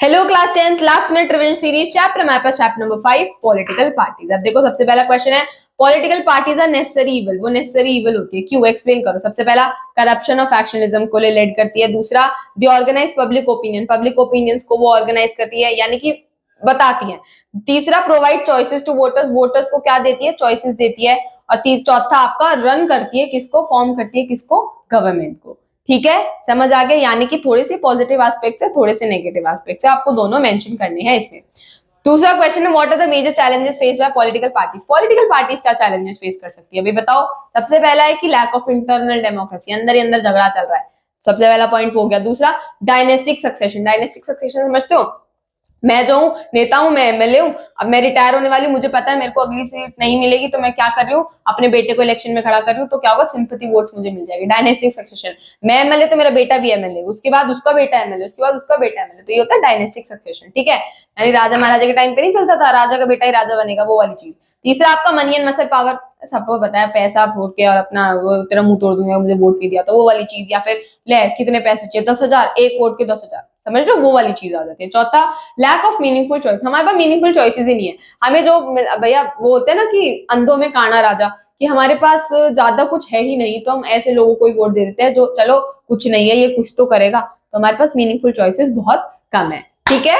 Hello class 10th last minute revision series chapter हमारे पास chapter number 5 political parties. अब देखो सबसे पहला क्वेश्चन है political parties are necessary evil. वो नेसेसरी इविल होती है क्यों, एक्सप्लेन करो। सबसे पहला करप्शन और फैक्शनिज्म को लीड करती है। दूसरा the organise public opinion, public opinions को वो ऑर्गेनाइज करती है यानी कि बताती है। तीसरा provide choices to voters, voters को क्या देती है, चॉइसेस देती है। और चौथा आपका रन करती है किसको, फॉर्म करती है किसको, गवर्नमेंट को। ठीक है, समझ आ गया। यानी कि थोड़े से पॉजिटिव एस्पेक्ट्स है, थोड़े से नेगेटिव एस्पेक्ट्स है, आपको दोनों मेंशन करने हैं इसमें। दूसरा क्वेश्चन है what are the major challenges face by political parties. Political parties क्या चैलेंजेस फेस कर सकती है अभी बताओ। सबसे पहला है कि लैक ऑफ इंटरनल डेमोक्रेसी, अंदर ही अंदर झगड़ा चल रहा है, सबसे पहला पॉइंट हो गया। दूसरा डायनेस्टिक सक्सेशन, डायनेस्टिक सक्सेशन समझते हो, मैं जो हूँ नेता हूं, मैं एमएलए हूँ, अब मैं रिटायर होने वाली, मुझे पता है मेरे को अगली सीट नहीं मिलेगी, तो मैं क्या कर रही हूँ, अपने बेटे को इलेक्शन में खड़ा कर रही हूँ, तो क्या होगा, सिंपैथी वोट्स मुझे मिल जाएगी। डायनेस्टिक सक्सेशन, मैं एमएलए तो मेरा बेटा भी एमएलए, उसके बाद उसका बेटा एमएलए, उसके बाद उसका बेटा एमएलए, तो ये होता है डायनेस्टिक सक्सेशन। ठीक है, यानी राजा महाराजा के टाइम पे नहीं चलता था राजा का बेटा ही राजा बनेगा, वो वाली चीज। तीसरा आपका मनी एंड मसल पावर, सबको पता है, पैसा फूट के और अपना वो तेरा मुंह तोड़ दूंगा मुझे वोट नहीं दिया, तो वो वाली चीज। या फिर ले कितने पैसे चाहिए, 10,000, एक वोट के 10,000, समझ लो, वो वाली चीज आ जाती है। चौथा लैक ऑफ मीनिंगफुल चॉइस, हमारे पास मीनिंगफुल चॉइसेस ही नहीं है। हमें जो भैया वो होते हैं ना कि अंधों में काना राजा, कि हमारे पास ज्यादा कुछ है ही नहीं, तो हम ऐसे लोगों को ही वोट दे देते हैं जो चलो कुछ नहीं है, ये कुछ तो करेगा, तो हमारे पास मीनिंगफुल चॉइसेस बहुत कम है। ठीक है,